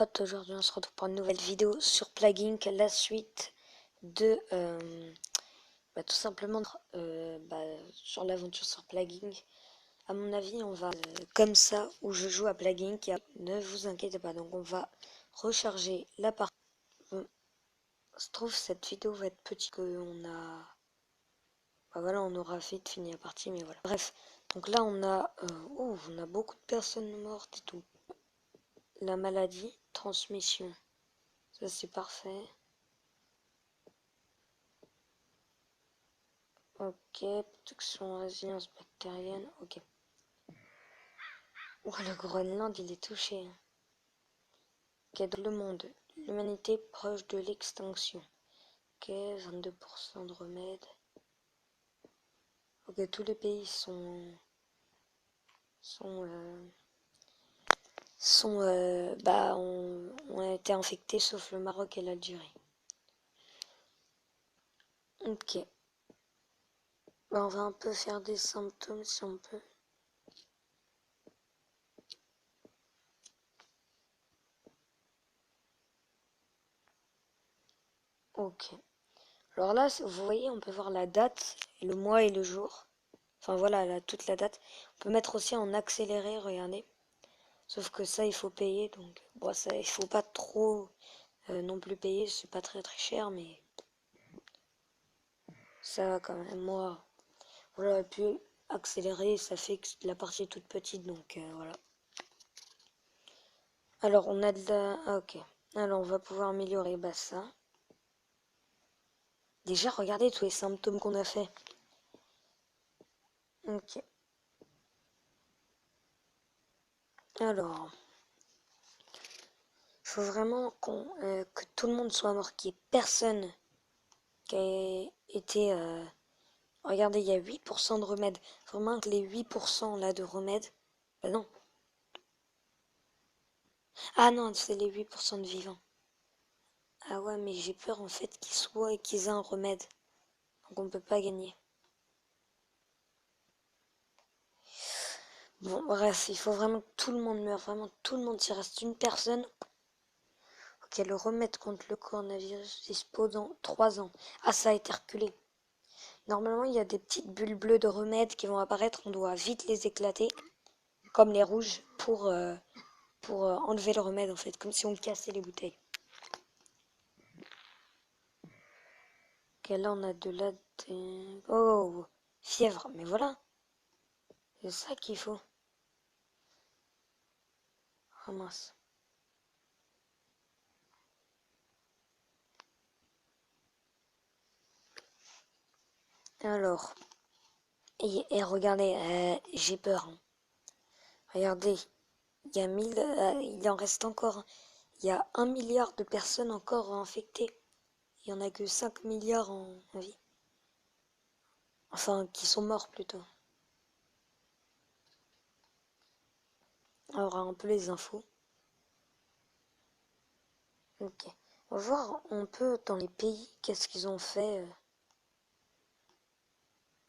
potes, aujourd'hui on se retrouve pour une nouvelle vidéo sur Plague Inc, la suite de tout simplement sur l'aventure sur Plague Inc. À mon avis on va comme ça où je joue à Plague Inc. Ne vous inquiétez pas, donc on va recharger la partie. Se trouve cette vidéo va être petite que on a. Voilà, on aura vite fini la partie, mais voilà. Bref, donc là on a on a beaucoup de personnes mortes et tout. La maladie, transmission. Ça c'est parfait. Ok, protection résilience bactérienne, ok. Oh, le Groenland, il est touché. Ok, dans le monde, l'humanité proche de l'extinction. Ok, 22% de remèdes. Ok, tous les pays ont été infectés sauf le Maroc et l'Algérie. Ok. Bah, on va un peu faire des symptômes si on peut. Ok. Alors là, vous voyez, on peut voir la date, le mois et le jour. Enfin voilà, toute la date. On peut mettre aussi en accéléré, regardez. Sauf que ça, il faut payer. Donc, bon, ça, il faut pas trop non plus payer. C'est pas très très cher, mais ça va quand même. Moi, voilà, et puis accélérer, ça fait que la partie est toute petite. Donc, voilà. Alors, on a de la... Ah, ok. Alors, on va pouvoir améliorer ça. Déjà, regardez tous les symptômes qu'on a fait. Ok. Alors, il faut vraiment que tout le monde soit mort, qu'il n'y ait personne qui ait été... Regardez, il y a 8% de remèdes. Vraiment que les 8% là de remèdes... Bah non. Ah non, c'est les 8% de vivants. Ah ouais, mais j'ai peur en fait qu'ils aient un remède. Donc on peut pas gagner. Bon, bref, il faut vraiment que tout le monde meure. Vraiment tout le monde. S'il reste une personne... Ok, le remède contre le coronavirus dispose dans 3 ans. Ah, ça a été reculé. Normalement, il y a des petites bulles bleues de remèdes qui vont apparaître. On doit vite les éclater, comme les rouges, pour enlever le remède, en fait. Comme si on cassait les bouteilles. Ok, là, on a de la... Oh, fièvre. Mais voilà. C'est ça qu'il faut. Ah mince. Alors. Et regardez, j'ai peur. Hein. Regardez. Il en reste encore. Il y a 1 milliard de personnes encore infectées. Il n'y en a que 5 milliards en vie. Enfin, qui sont morts plutôt. Alors, un peu les infos. Ok. On va voir un peu dans les pays qu'est-ce qu'ils ont fait.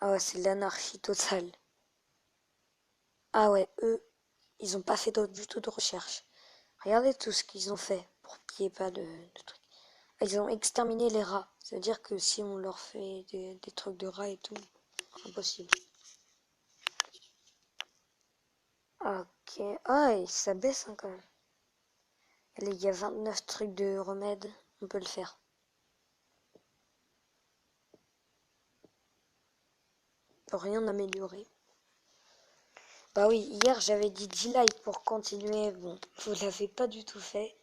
Ah ouais, c'est l'anarchie totale. Ah ouais, eux, ils ont pas fait du tout de recherche. Regardez tout ce qu'ils ont fait pour qu'il n'y ait pas de trucs. Ah, ils ont exterminé les rats. Ça veut dire que si on leur fait des trucs de rats et tout, impossible. Ok. Ah, et ça baisse hein, quand même. Allez, il y a 29 trucs de remède. On peut le faire. Rien améliorer. Bah oui, hier j'avais dit 10 likes pour continuer. Bon, vous l'avez pas du tout fait.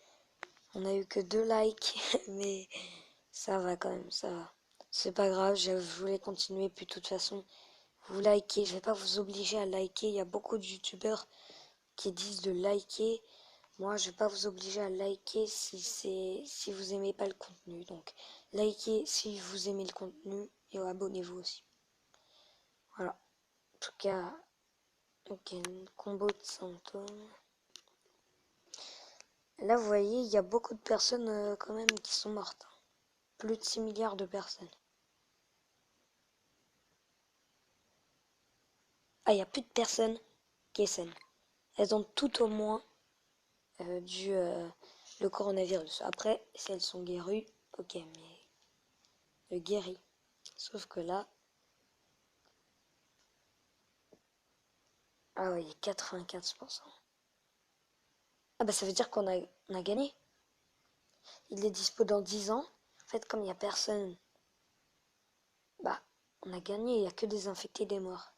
On a eu que 2 likes, mais ça va quand même, ça va. C'est pas grave, je voulais continuer, puis de toute façon, vous likez. Je vais pas vous obliger à liker. Il y a beaucoup de youtubeurs qui disent de liker. Moi, je vais pas vous obliger à liker si vous aimez pas le contenu. Donc, likez si vous aimez le contenu et abonnez-vous aussi. Voilà. En tout cas, ok, combo de symptômes. Là, vous voyez, il y a beaucoup de personnes quand même qui sont mortes. Plus de 6 milliards de personnes. Ah, il n'y a plus de personnes qui est saine. Elles ont tout au moins le coronavirus. Après, si elles sont guéries, ok, mais guéries. Sauf que là, ah oui, 95%. Ah bah ça veut dire qu'on a gagné. Il est dispo dans 10 ans. En fait, comme il n'y a personne, bah on a gagné, il n'y a que des infectés, des morts.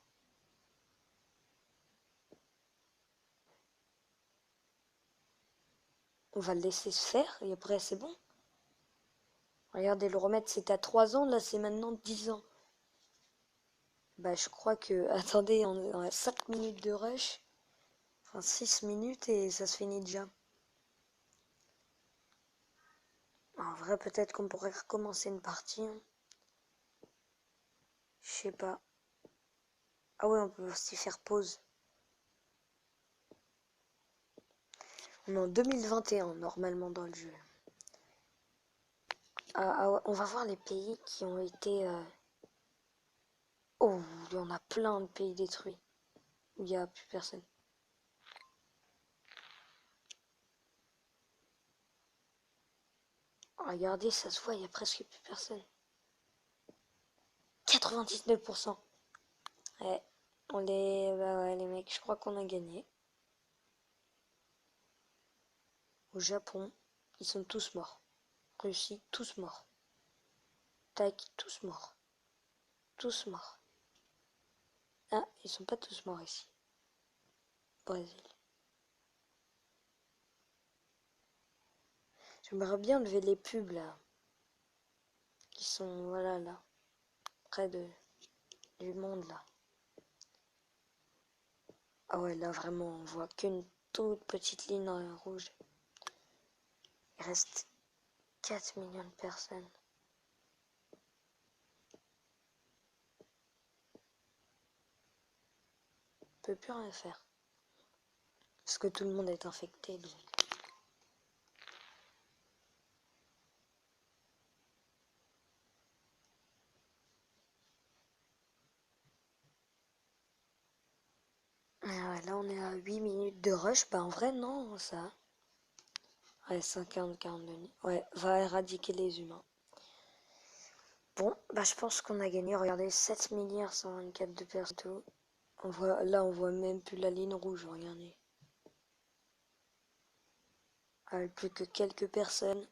On va le laisser se faire et après c'est bon. Regardez, le remède c'était à 3 ans, là c'est maintenant 10 ans. Bah je crois que... Attendez, on a 5 minutes de rush. Enfin 6 minutes et ça se finit déjà. En vrai peut-être qu'on pourrait recommencer une partie. Hein. Je sais pas. Ah ouais, on peut aussi faire pause. On est en 2021 normalement dans le jeu. Ah ouais, on va voir les pays qui ont été... Oh, il y en a plein de pays détruits. Où il n'y a plus personne. Regardez, ça se voit, il n'y a presque plus personne. 99%. Ouais, bah ouais, les mecs, je crois qu'on a gagné. Au Japon, ils sont tous morts. Russie, tous morts. Tac, tous morts. Tous morts. Ah, ils sont pas tous morts ici. Brésil. J'aimerais bien lever les pubs là. Qui sont, voilà, là. Près du monde là. Ah ouais, là vraiment, on voit qu'une toute petite ligne rouge. Il reste 4 millions de personnes. On peut plus rien faire. Parce que tout le monde est infecté, donc. Ah ouais, là, on est à 8 minutes de rush. Bah, en vrai, non, ça. Ouais, 50, 42. Ouais, va éradiquer les humains. Bon, bah, je pense qu'on a gagné. Regardez, 7 milliards 124 de personnes. Là, on voit même plus la ligne rouge. Regardez. Ah, plus que quelques personnes.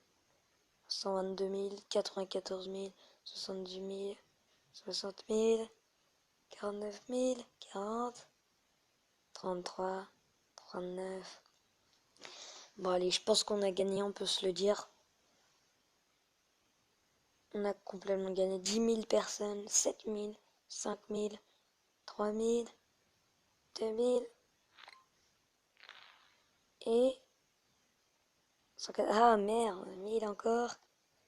122 000, 94 000, 70 000, 60 000, 49 000, 40, 33, 39. Bon, allez, je pense qu'on a gagné, on peut se le dire. On a complètement gagné 10 000 personnes, 7 000, 5 000, 3 000, 2 000 et... Ah merde, 1000 encore,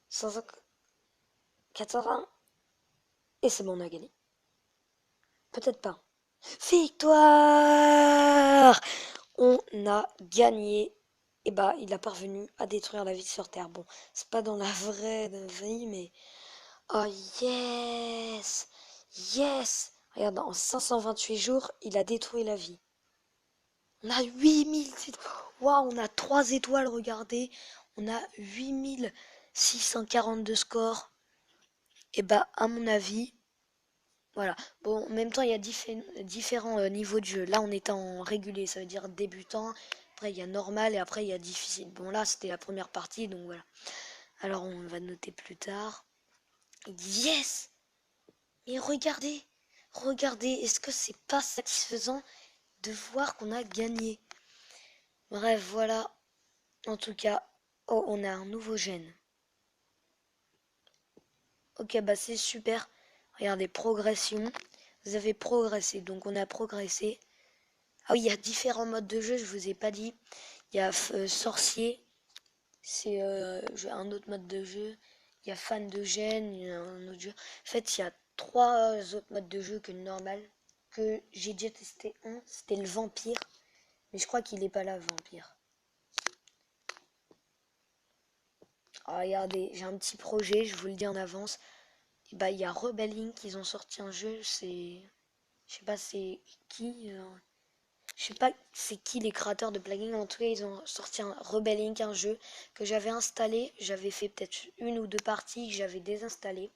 150, 420. Et c'est bon, on a gagné. Peut-être pas. Victoire! On a gagné. Et bah, il a parvenu à détruire la vie sur Terre. Bon, c'est pas dans la vraie vie, mais... Oh yes! Yes! Regarde, en 528 jours, il a détruit la vie. On a 8000... Waouh, on a 3 étoiles, regardez. On a 8642 scores. Et bah, à mon avis... Voilà. Bon, en même temps, il y a différents niveaux de jeu. Là, on est en régulier, ça veut dire débutant. Après, il y a normal et après, il y a difficile. Bon, là, c'était la première partie, donc voilà. Alors, on va noter plus tard. Yes! Mais regardez, regardez, est-ce que c'est pas satisfaisant de voir qu'on a gagné? Bref, voilà. En tout cas, oh, on a un nouveau gène. Ok, bah c'est super. Regardez, progression. Vous avez progressé, donc on a progressé. Ah oui, il y a différents modes de jeu, je vous ai pas dit. Il y a sorcier, c'est un autre mode de jeu. Il y a fan de gène, il y a un autre jeu. En fait, il y a 3 autres modes de jeu que le normal. Que j'ai déjà testé un, c'était le vampire. Mais je crois qu'il est pas là, vampire. Ah, regardez, j'ai un petit projet, je vous le dis en avance. Et bah, il y a Rebel Inc, ils ont sorti un jeu, c'est... Je sais pas c'est qui. Je sais pas c'est qui les créateurs de plugins, en tout cas ils ont sorti un Rebel Inc, un jeu que j'avais installé, j'avais fait peut-être une ou deux parties que j'avais désinstallé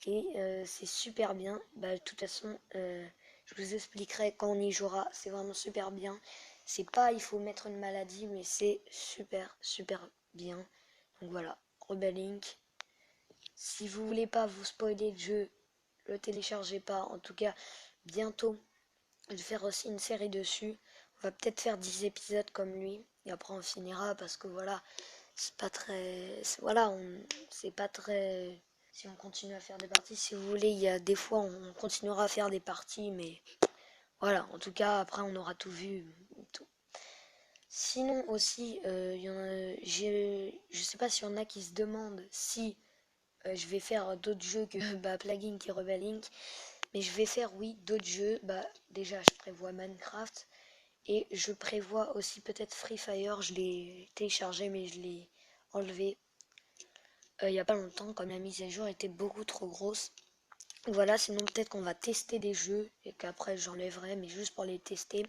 et c'est super bien. Bah, de toute façon, je vous expliquerai quand on y jouera, c'est vraiment super bien. C'est pas il faut mettre une maladie, mais c'est super bien. Donc voilà, Rebel Inc. Si vous voulez pas vous spoiler le jeu, le téléchargez pas. En tout cas, bientôt je vais faire aussi une série dessus. On va peut-être faire 10 épisodes comme lui. Et après on finira parce que voilà, c'est pas très... Voilà, c'est pas très... Si on continue à faire des parties, si vous voulez, il y a des fois on continuera à faire des parties, mais voilà, en tout cas, après on aura tout vu. Tout. Sinon aussi, je sais pas s'il y en a qui se demandent si je vais faire d'autres jeux que bah, Plague et Rebel Inc. Mais je vais faire, oui, d'autres jeux. Bah, déjà, je prévois Minecraft. Et je prévois aussi peut-être Free Fire. Je l'ai téléchargé, mais je l'ai enlevé il n'y a pas longtemps, comme la mise à jour était beaucoup trop grosse. Voilà, sinon peut-être qu'on va tester des jeux et qu'après j'enlèverai, mais juste pour les tester.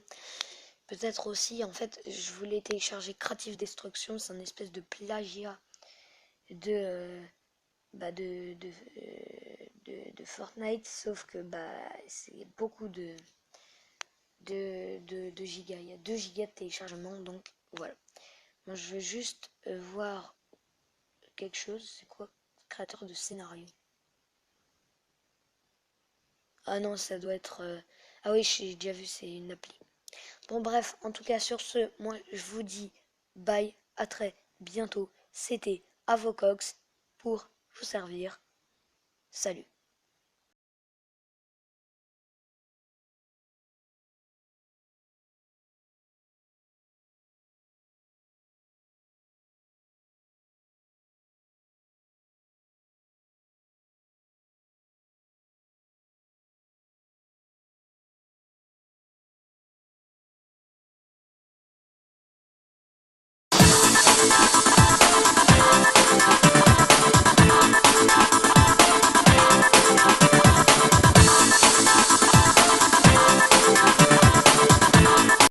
Peut-être aussi, en fait, je voulais télécharger Creative Destruction. C'est un espèce de plagiat de... bah de Fortnite, sauf que bah c'est beaucoup de gigas. Il y a 2 gigas de téléchargement, donc voilà. Moi je veux juste voir quelque chose. C'est quoi? Créateur de scénario. Ah non, ça doit être... Ah oui, j'ai déjà vu, c'est une appli. Bon bref, en tout cas sur ce, moi je vous dis bye, à très bientôt. C'était Avocox pour vous servir. Salut.